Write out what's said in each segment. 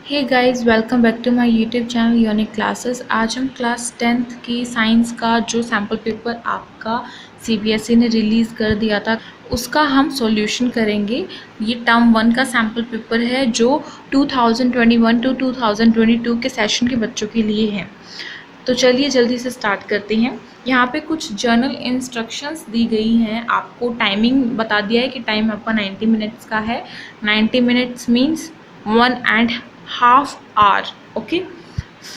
Hey guys, welcome back to my YouTube channel unique classes. आज हम class 10th की science का जो सैम्पल पेपर आपका सीबीएसई ने रिलीज़ कर दिया था उसका हम सॉल्यूशन करेंगे। ये टर्म 1 का सैम्पल पेपर है जो 2021 टू 2022 के सेशन के बच्चों के लिए है। तो चलिए जल्दी से स्टार्ट करते हैं। यहाँ पे कुछ जर्नल इंस्ट्रक्शंस दी गई हैं। आपको टाइमिंग बता दिया है कि टाइम आपका 90 मिनट्स का है। 90 मिनट्स मीन्स 1.5 आवर। ओके,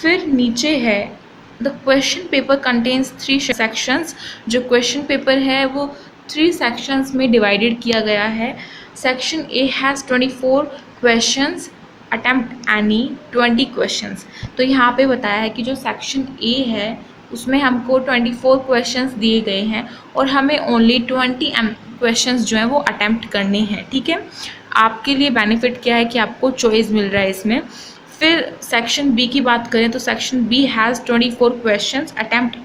फिर नीचे है the question paper contains 3 sections. जो क्वेश्चन पेपर है वो 3 सेक्शंस में डिवाइडेड किया गया है। Section A has 24 questions, attempt any 20 questions. तो यहाँ पे बताया है कि जो सेक्शन ए है उसमें हमको 24 क्वेश्चंस दिए गए हैं और हमें ओनली 20 क्वेश्चंस जो हैं वो अटेम्प्ट करने हैं। ठीक है, आपके लिए बेनिफिट क्या है कि आपको चॉइस मिल रहा है इसमें। फिर सेक्शन बी की बात करें तो section B has 24 questions, attempt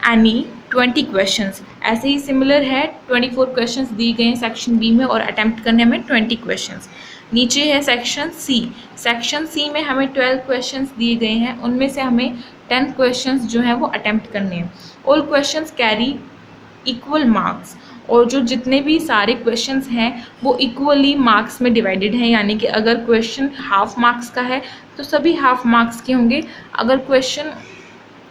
any 20 questions. ऐसे ही सिमिलर है, 24 क्वेश्चंस दिए गए हैं सेक्शन बी में और अटेम्प्ट करने हमें 20 क्वेश्चंस। नीचे है सेक्शन सी। सेक्शन सी में हमें 12 क्वेश्चंस दिए गए हैं, उनमें से हमें 10 क्वेश्चंस जो हैं वो अटेम्प्ट करने हैं। All questions carry equal marks, और जो जितने भी सारे क्वेश्चंस हैं वो इक्वली मार्क्स में डिवाइडेड हैं, यानी कि अगर क्वेश्चन हाफ मार्क्स का है तो सभी हाफ मार्क्स के होंगे, अगर क्वेश्चन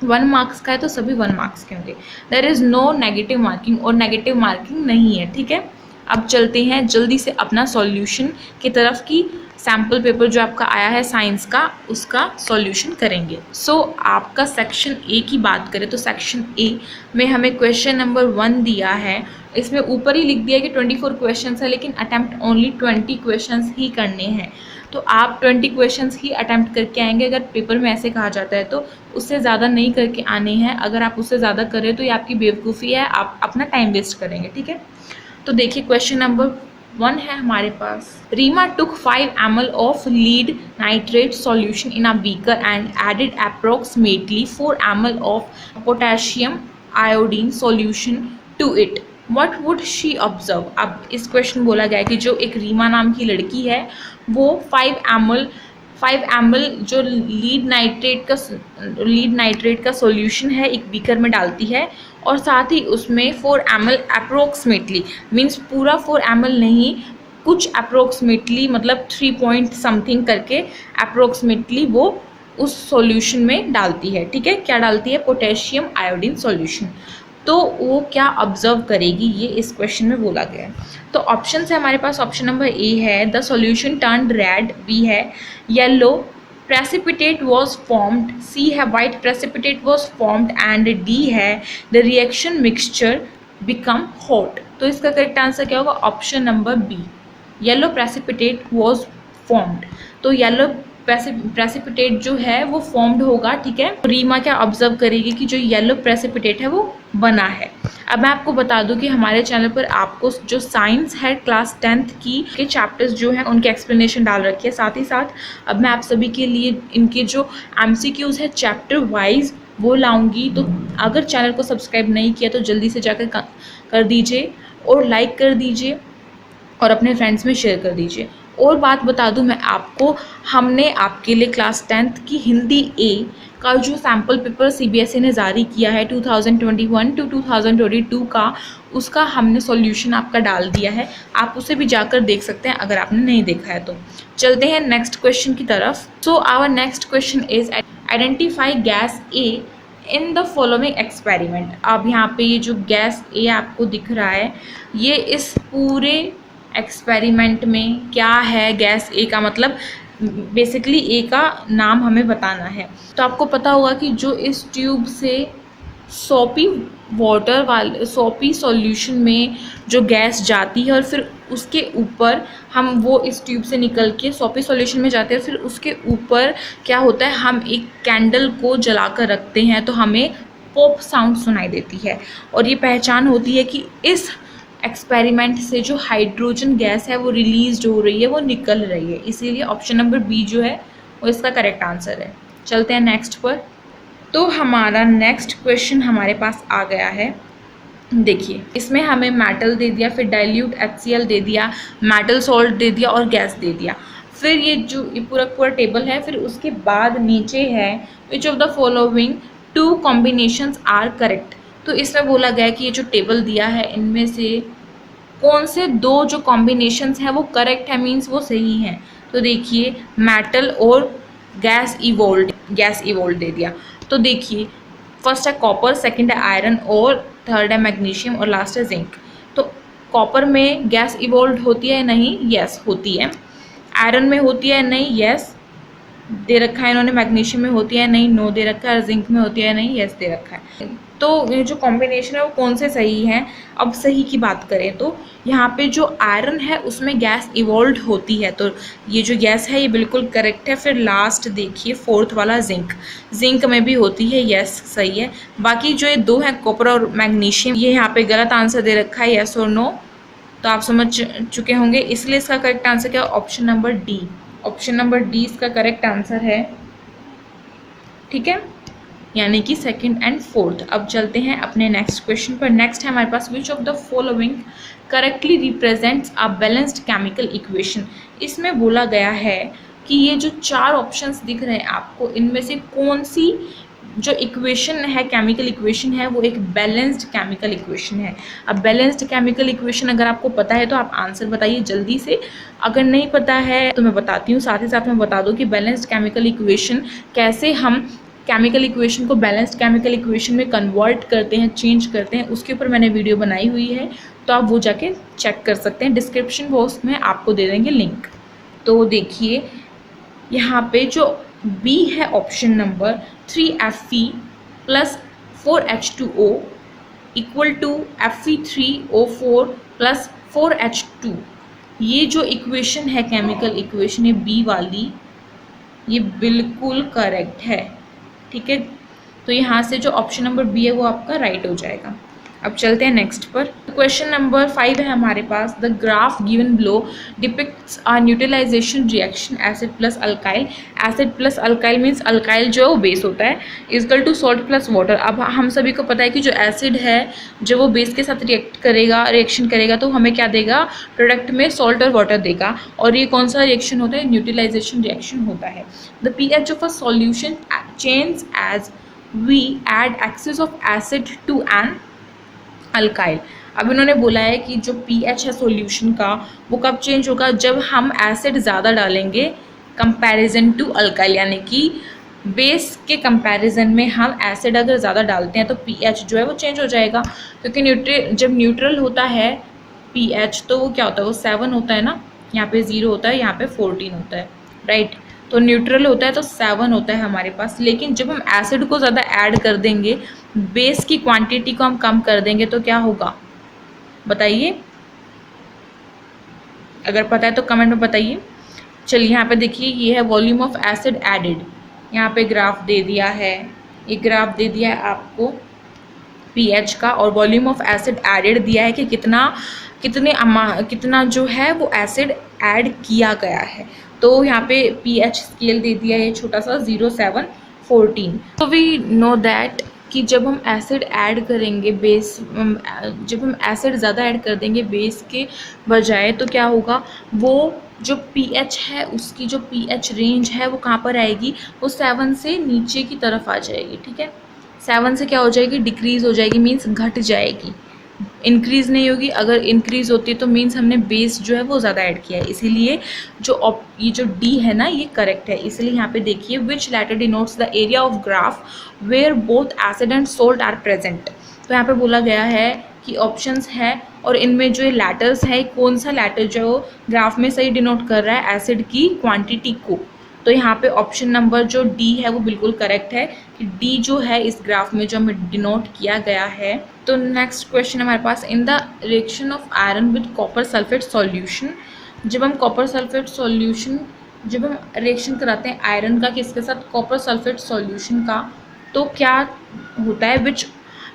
1 मार्क्स का है तो सभी 1 मार्क्स के होंगे। There is no negative marking, और नेगेटिव मार्किंग नहीं है। ठीक है, अब चलते हैं जल्दी से अपना सॉल्यूशन की तरफ की सैम्पल पेपर जो आपका आया है साइंस का उसका सॉल्यूशन करेंगे। आपका सेक्शन ए की बात करें तो सेक्शन ए में हमें क्वेश्चन नंबर 1 दिया है। इसमें ऊपर ही लिख दिया है कि 24 क्वेश्चंस है, लेकिन अटेम्प्ट ओनली 20 क्वेश्चंस ही करने हैं। तो आप 20 क्वेश्चंस ही अटेम्प्ट करके आएंगे। अगर पेपर में ऐसे कहा जाता है तो उससे ज़्यादा नहीं करके आने हैं। अगर आप उससे ज़्यादा करें तो ये आपकी बेवकूफ़ी है, आप अपना टाइम वेस्ट करेंगे। ठीक है, तो देखिए क्वेश्चन नंबर 1 है हमारे पास। Reema took 5 ml of lead nitrate solution in a beaker and added approximately 4 ml of potassium iodine solution to it. What would she observe? अब इस क्वेश्चन बोला गया है कि जो एक रीमा नाम की लड़की है वो 5 ml जो लीड नाइट्रेट का सॉल्यूशन है एक बीकर में डालती है, और साथ ही उसमें 4 ml अप्रोक्सीमेटली, मीन्स पूरा 4 ml नहीं, कुछ अप्रोक्सीमेटली मतलब 3 पॉइंट समथिंग करके अप्रोक्सीमेटली वो उस सॉल्यूशन में डालती है। ठीक है, क्या डालती है? Potassium iodine solution. तो वो क्या ऑब्जर्व करेगी, ये इस क्वेश्चन में बोला गया है। तो ऑप्शन है हमारे पास, ऑप्शन नंबर ए है the solution turned red, B है yellow precipitate was formed, C है white precipitate was formed, and D है the reaction mixture become hot। तो इसका करेक्ट आंसर क्या होगा? Option number B, yellow precipitate was formed। तो yellow precipitate जो है वो फॉर्म्ड होगा। ठीक है, रीमा क्या ऑब्जर्व करेगी कि जो येलो प्रेसिपिटेट है वो बना है। अब मैं आपको बता दूं कि हमारे चैनल पर आपको जो साइंस है क्लास 10th की के चैप्टर्स जो हैं उनके एक्सप्लेनेशन डाल रखी है। साथ ही साथ अब मैं आप सभी के लिए इनके जो MCQs है चैप्टर वाइज वो लाऊंगी। तो अगर चैनल को सब्सक्राइब नहीं किया तो जल्दी से जाकर कर दीजिए और लाइक कर दीजिए और अपने फ्रेंड्स में शेयर कर दीजिए। और बात बता दूं मैं आपको, हमने आपके लिए क्लास 10th की हिंदी ए का जो सैम्पल पेपर सीबीएसई ने जारी किया है 2021 टू 2022 का, उसका हमने सॉल्यूशन आपका डाल दिया है। आप उसे भी जाकर देख सकते हैं अगर आपने नहीं देखा है तो। चलते हैं नेक्स्ट क्वेश्चन की तरफ। Our next question is identify gas A in the following experiment. अब यहाँ पे ये जो गैस ए आपको दिख रहा है ये इस पूरे एक्सपेरिमेंट में क्या है? गैस ए का मतलब बेसिकली ए का नाम हमें बताना है। तो आपको पता होगा कि जो इस ट्यूब से सोपी सॉल्यूशन में जो गैस जाती है और फिर उसके ऊपर हम वो इस ट्यूब से निकल के सोपी सॉल्यूशन में जाते हैं, फिर उसके ऊपर क्या होता है, हम एक कैंडल को जला कर रखते हैं तो हमें पॉप साउंड सुनाई देती है। और ये पहचान होती है कि इस एक्सपेरिमेंट से जो हाइड्रोजन गैस है वो रिलीज हो रही है, वो निकल रही है। इसीलिए ऑप्शन नंबर बी जो है वो इसका करेक्ट आंसर है। चलते हैं नेक्स्ट पर। तो हमारा नेक्स्ट क्वेश्चन हमारे पास आ गया है। देखिए इसमें हमें मेटल दे दिया, फिर डाइल्यूट HCl दे दिया, मेटल सॉल्ट दे दिया और गैस दे दिया। फिर ये जो ये पूरा पूरा टेबल है, फिर उसके बाद नीचे है which of the following two combinations are correct. तो इसमें बोला गया है कि ये जो टेबल दिया है इनमें से कौन से दो जो कॉम्बिनेशंस हैं वो करेक्ट है, मीन्स वो सही हैं। तो देखिए मेटल और गैस इवोल्ड दे दिया। तो देखिए फर्स्ट है कॉपर, सेकंड है आयरन और थर्ड है मैग्नीशियम और लास्ट है जिंक। तो कॉपर में गैस इवोल्व होती है नहीं, यस होती है। आयरन में होती है नहीं, यस दे रखा है इन्होंने। मैग्नीशियम में होती है नहीं, नो दे रखा है। और जिंक में होती है नहीं, यस दे रखा है। तो ये जो कॉम्बिनेशन है वो कौन से सही हैं। अब सही की बात करें तो यहाँ पे जो आयरन है उसमें गैस इवॉल्व होती है, तो ये जो गैस है ये बिल्कुल करेक्ट है। फिर लास्ट देखिए फोर्थ वाला जिंक में भी होती है, यस सही है। बाकी जो ये दो हैं कॉपर और मैग्नीशियम, ये यहाँ पे गलत आंसर दे रखा है, यस और नो। तो आप समझ चुके होंगे, इसलिए इसका करेक्ट आंसर क्या है, option number D. Option number D इसका करेक्ट आंसर है, ठीक है, यानी कि सेकंड एंड फोर्थ। अब चलते हैं अपने नेक्स्ट क्वेश्चन पर। नेक्स्ट है हमारे पास which of the following correctly represents a balanced chemical equation. इसमें बोला गया है कि ये जो चार ऑप्शंस दिख रहे हैं आपको, इनमें से कौन सी जो इक्वेशन है, केमिकल इक्वेशन है, वो एक बैलेंस्ड केमिकल इक्वेशन है। अब बैलेंस्ड केमिकल इक्वेशन अगर आपको पता है तो आप आंसर बताइए जल्दी से। अगर नहीं पता है तो मैं बताती हूँ, साथ ही साथ मैं बता दूँ कि बैलेंस्ड केमिकल इक्वेशन कैसे हम केमिकल इक्वेशन को बैलेंस्ड केमिकल इक्वेशन में कन्वर्ट करते हैं, चेंज करते हैं, उसके ऊपर मैंने वीडियो बनाई हुई है, तो आप वो जाके चेक कर सकते हैं। डिस्क्रिप्शन बॉक्स में आपको दे देंगे लिंक। तो देखिए यहाँ पे जो बी है option number 3Fe plus 4H2O equal to Fe3O4 plus 4H2, ये जो इक्वेशन है केमिकल इक्वेशन है बी वाली, ये बिल्कुल करेक्ट है, ठीक है। तो यहाँ से जो ऑप्शन नंबर बी है वो आपका राइट हो जाएगा। अब चलते हैं नेक्स्ट पर। क्वेश्चन नंबर 5 है हमारे पास। The graph given below depicts a neutralization reaction acid plus alkali. Acid plus alkali means alkali जो है वो बेस होता है, equal to salt plus water. अब हम सभी को पता है कि जो एसिड है जब वो बेस के साथ रिएक्शन करेगा तो हमें क्या देगा, प्रोडक्ट में सॉल्ट और वाटर देगा। और ये कौन सा रिएक्शन होता है, न्यूट्रलाइजेशन रिएक्शन होता है। The pH of a solution change as we add excess of acid to an alkyl. अब इन्होंने बोला है कि जो pH है सॉल्यूशन का वो कब चेंज होगा, जब हम एसिड ज़्यादा डालेंगे कंपैरिजन टू अल्काइल, यानी कि बेस के कंपैरिजन में हम एसिड अगर ज़्यादा डालते हैं तो pH जो है वो चेंज हो जाएगा। क्योंकि जब न्यूट्रल होता है pH तो वो क्या होता है, वो 7 होता है ना, यहाँ पे 0 होता है, यहाँ पे 14 होता है, राइट। तो न्यूट्रल होता है तो 7 होता है हमारे पास। लेकिन जब हम एसिड को ज़्यादा ऐड कर देंगे, बेस की क्वांटिटी को हम कम कर देंगे तो क्या होगा बताइए, अगर पता है तो कमेंट में बताइए। चलिए यहाँ पे देखिए, ये है वॉल्यूम ऑफ एसिड एडेड, यहाँ पे ग्राफ दे दिया है, ये ग्राफ दे दिया है आपको pH का, और वॉल्यूम ऑफ एसिड एडेड दिया है कि कितना जो है वो एसिड ऐड किया गया है। तो यहाँ पे pH स्केल दे दिया है छोटा सा 0.714। तो वी नो दैट कि जब हम एसिड ऐड करेंगे जब हम एसिड ज़्यादा ऐड कर देंगे बेस के बजाय, तो क्या होगा, वो जो pH है उसकी जो pH रेंज है वो कहाँ पर आएगी, वो 7 से नीचे की तरफ आ जाएगी, ठीक है। 7 से क्या हो जाएगी, डिक्रीज़ हो जाएगी, मीन्स घट जाएगी, इंक्रीज़ नहीं होगी। अगर इंक्रीज़ होती है तो मीन्स हमने बेस जो है वो ज़्यादा ऐड किया है, इसीलिए ये जो डी है ना ये करेक्ट है। इसलिए यहाँ पे देखिए which letter denotes the area of graph where both acid and salt are present. तो यहाँ पे बोला गया है कि ऑप्शंस है और इनमें जो लेटर्स है, कौन सा लेटर जो ग्राफ में सही डिनोट कर रहा है एसिड की क्वांटिटी को। तो यहाँ पे ऑप्शन नंबर जो डी है वो बिल्कुल करेक्ट है कि डी जो है इस ग्राफ में जो हमें डिनोट किया गया है। तो नेक्स्ट क्वेश्चन हमारे पास, in the reaction of iron with copper sulphate solution. जब हम रिएक्शन कराते हैं आयरन का किसके साथ, कॉपर सल्फेट सॉल्यूशन का, तो क्या होता है, विच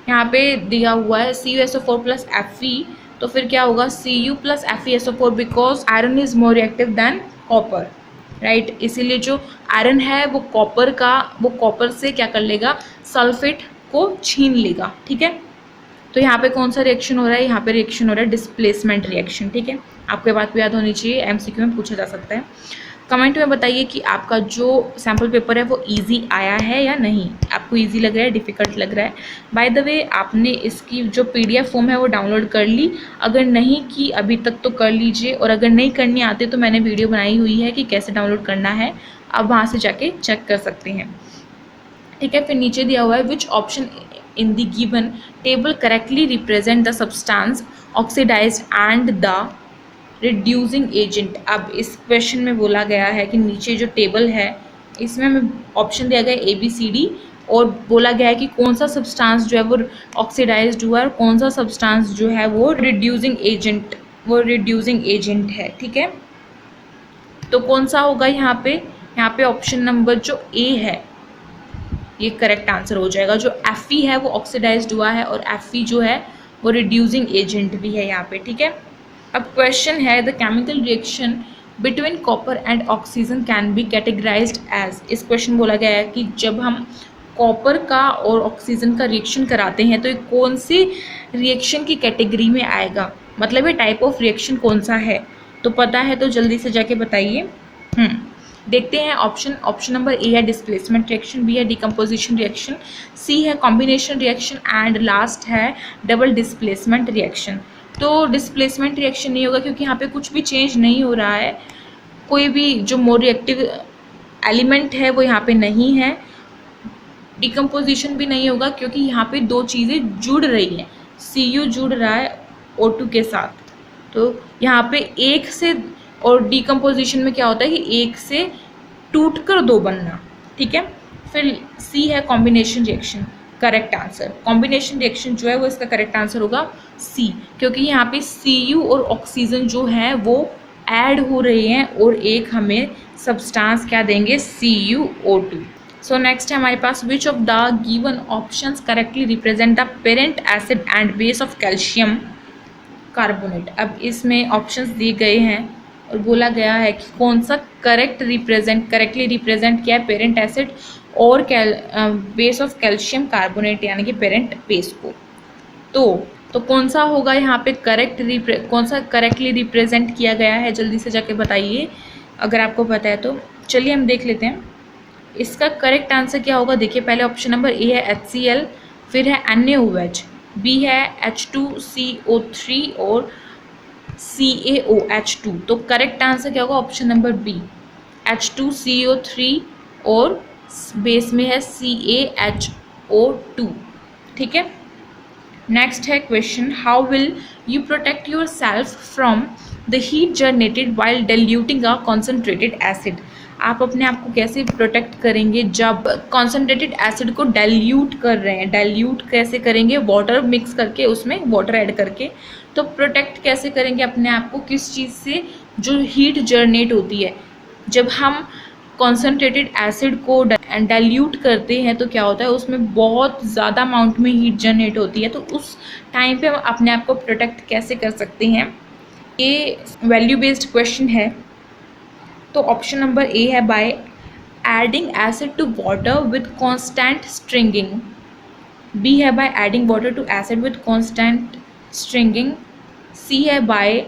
यहाँ पे दिया हुआ है CuSO4 प्लस Fe, तो फिर क्या होगा Cu plus FeSO4, because iron is more reactive than copper, right. इसीलिए जो आयरन है वो कॉपर से क्या कर लेगा, सल्फेट को छीन लेगा, ठीक है। तो यहाँ पे कौन सा रिएक्शन हो रहा है, यहाँ पे रिएक्शन हो रहा है डिस्प्लेसमेंट रिएक्शन, ठीक है। आपको ये बात भी याद होनी चाहिए, MCQ में पूछा जा सकता है। कमेंट में बताइए कि आपका जो सैम्पल पेपर है वो इजी आया है या नहीं, आपको इजी लग रहा है, डिफ़िकल्ट लग रहा है। बाय द वे, आपने इसकी जो पीडीएफ फॉर्म है वो डाउनलोड कर ली? अगर नहीं की अभी तक तो कर लीजिए, और अगर नहीं करनी आती तो मैंने वीडियो बनाई हुई है कि कैसे डाउनलोड करना है, आप वहाँ से जाके चेक कर सकते हैं। ठीक है, फिर नीचे दिया हुआ है which option in the given table correctly represent the substance oxidized and the reducing agent. अब इस क्वेश्चन में बोला गया है कि नीचे जो टेबल है इसमें हमें ऑप्शन दिया गया ए बी सी डी, और बोला गया है कि कौन सा सब्सटेंस जो है वो ऑक्सीडाइज्ड हुआ है और कौन सा सब्सटेंस जो है वो रिड्यूसिंग एजेंट है। ठीक है, तो कौन सा होगा यहाँ पे ऑप्शन नंबर जो ए है ये करेक्ट आंसर हो जाएगा। जो Fe है वो ऑक्सीडाइज्ड हुआ है और Fe जो है वो रिड्यूसिंग एजेंट भी है यहाँ पे। ठीक है, अब क्वेश्चन है the chemical reaction between copper and oxygen can be categorized as. इस क्वेश्चन बोला गया है कि जब हम कॉपर का और ऑक्सीजन का रिएक्शन कराते हैं तो ये कौन सी रिएक्शन की कैटेगरी में आएगा, मतलब ये टाइप ऑफ रिएक्शन कौन सा है। तो पता है तो जल्दी से जाके बताइए। देखते हैं ऑप्शन नंबर ए है डिस्प्लेसमेंट रिएक्शन, बी है डिकम्पोजिशन रिएक्शन, सी है कॉम्बिनेशन रिएक्शन एंड लास्ट है डबल डिस्प्लेसमेंट रिएक्शन। तो डिस्प्लेसमेंट रिएक्शन नहीं होगा क्योंकि यहाँ पे कुछ भी चेंज नहीं हो रहा है, कोई भी जो मोर रिएक्टिव एलिमेंट है वो यहाँ पे नहीं है। डिकम्पोजिशन भी नहीं होगा क्योंकि यहाँ पे दो चीज़ें जुड़ रही हैं, Cu जुड़ रहा है O2 के साथ, तो यहाँ पे एक से, और डिकम्पोजिशन में क्या होता है कि एक से टूटकर दो बनना। ठीक है, फिर सी है combination reaction, correct answer combination reaction जो है वो इसका करेक्ट आंसर होगा सी, क्योंकि यहाँ पे Cu और ऑक्सीजन जो है वो ऐड हो रहे हैं और एक हमें सब्सटेंस क्या देंगे, CuO2। सो नेक्स्ट है हमारे पास which of the given options correctly represent the parent acid and base of calcium carbonate. अब इसमें ऑप्शंस दिए गए हैं और बोला गया है कि कौन सा करेक्टली रिप्रेजेंट किया है पेरेंट एसिड और बेस ऑफ कैल्शियम कार्बोनेट यानी कि पेरेंट बेस को। तो कौन सा होगा यहाँ पे कौन सा करेक्टली रिप्रेजेंट किया गया है, जल्दी से जाके बताइए अगर आपको पता है तो। चलिए हम देख लेते हैं इसका करेक्ट आंसर क्या होगा। देखिए पहले ऑप्शन नंबर ए है HCl, फिर है NaOH, बी है H2CO3 और CaOH2। तो करेक्ट आंसर क्या होगा, ऑप्शन नंबर बी H2CO3 और बेस में है CaHO2। ठीक है, नेक्स्ट है question how will you protect your self from the heat generated while diluting a concentrated acid. आप अपने आप को कैसे प्रोटेक्ट करेंगे जब कॉन्सेंट्रेटेड एसिड को डाइल्यूट कर रहे हैं। डाइल्यूट कैसे करेंगे, वाटर मिक्स करके, उसमें वाटर ऐड करके। तो प्रोटेक्ट कैसे करेंगे अपने आप को, किस चीज़ से, जो हीट जनरेट होती है जब हम कॉन्सेंट्रेटेड एसिड को डाइल्यूट करते हैं तो क्या होता है उसमें बहुत ज़्यादा अमाउंट में हीट जनरेट होती है। तो उस टाइम पे हम अपने आप को प्रोटेक्ट कैसे कर सकते हैं, ये वैल्यू बेस्ड क्वेश्चन है। तो ऑप्शन नंबर ए है by adding acid to water with constant stirring, B है by adding water to acid with constant stirring, C है by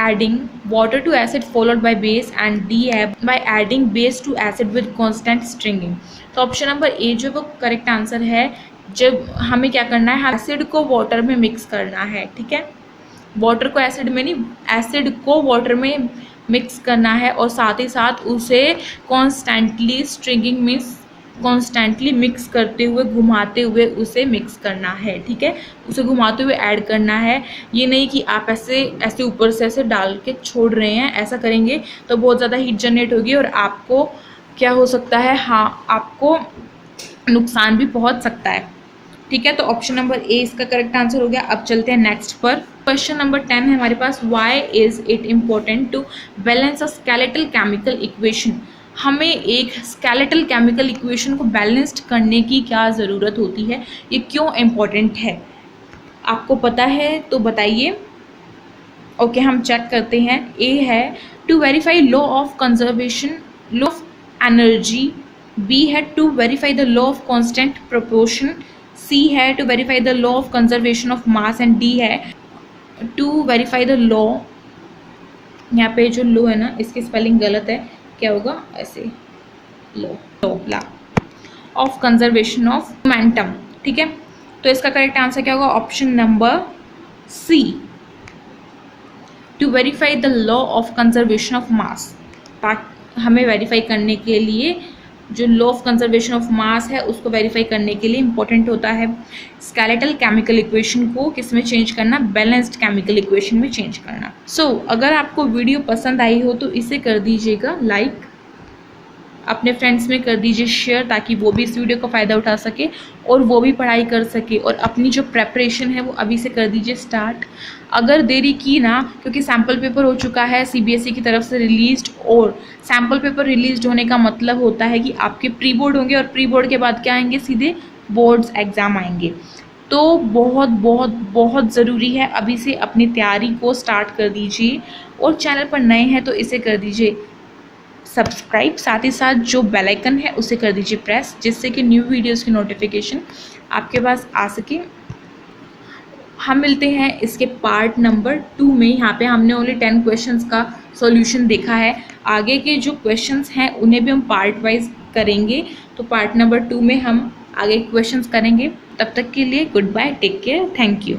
adding water to acid followed by base and D है by adding base to acid with constant stirring. तो option number A जो वो correct answer है। जब हमें क्या करना है, एसिड को वाटर में मिक्स करना है। ठीक है, वाटर को एसिड में नहीं, एसिड को वाटर में मिक्स करना है और साथ ही साथ उसे constantly, stringing means constantly mix करते हुए, घुमाते हुए उसे मिक्स करना है। ठीक है, उसे घुमाते हुए ऐड करना है। ये नहीं कि आप ऐसे ऊपर से ऐसे डाल के छोड़ रहे हैं, ऐसा करेंगे तो बहुत ज़्यादा हीट जनरेट होगी और आपको क्या हो सकता है, हाँ आपको नुकसान भी पहुंच सकता है। ठीक है, तो ऑप्शन नंबर ए इसका करेक्ट आंसर हो गया। अब चलते हैं नेक्स्ट पर। क्वेश्चन नंबर 10 है हमारे पास, why is it important to balance a skeletal chemical equation. हमें एक स्केलेटल केमिकल इक्वेशन को बैलेंस्ड करने की क्या ज़रूरत होती है, ये क्यों इम्पोर्टेंट है, आपको पता है तो बताइए। ओके, हम चेक करते हैं। ए है to verify law of conservation, law of energy, B है to verify the law of constant proportion, C है to verify the law of conservation of mass and D है टू वेरीफाई द लॉ, यहाँ पे जो law है ना इसकी spelling गलत है, क्या होगा, ऐसे law of conservation of momentum. ठीक है, तो इसका करेक्ट आंसर क्या होगा, option number C, to verify the law of conservation of mass. हमें वेरीफाई करने के लिए जो law of conservation of mass है उसको वेरीफाई करने के लिए इंपॉर्टेंट होता है स्केलेटल केमिकल इक्वेशन को किस में चेंज करना, बैलेंस्ड केमिकल इक्वेशन में चेंज करना। सो अगर आपको वीडियो पसंद आई हो तो इसे कर दीजिएगा लाइक, अपने फ्रेंड्स में कर दीजिए शेयर, ताकि वो भी इस वीडियो का फ़ायदा उठा सके और वो भी पढ़ाई कर सके, और अपनी जो प्रेपरेशन है वो अभी से कर दीजिए स्टार्ट। अगर देरी की ना, क्योंकि सैम्पल पेपर हो चुका है सीबीएसई की तरफ से रिलीज्ड, और सैम्पल पेपर रिलीज्ड होने का मतलब होता है कि आपके प्री बोर्ड होंगे, और प्री बोर्ड के बाद क्या आएंगे, सीधे बोर्ड्स एग्ज़ाम आएंगे। तो बहुत बहुत बहुत ज़रूरी है अभी से अपनी तैयारी को स्टार्ट कर दीजिए, और चैनल पर नए हैं तो इसे कर दीजिए सब्सक्राइब, साथ ही साथ जो बेल आइकन है उसे कर दीजिए प्रेस, जिससे कि न्यू वीडियोस की नोटिफिकेशन आपके पास आ सके। हम मिलते हैं इसके पार्ट नंबर 2 में। यहाँ पे हमने ओनली 10 क्वेश्चंस का सॉल्यूशन देखा है, आगे के जो क्वेश्चंस हैं उन्हें भी हम पार्ट वाइज करेंगे। तो पार्ट नंबर 2 में हम आगे क्वेश्चंस करेंगे। तब तक के लिए goodbye, take care, thank you.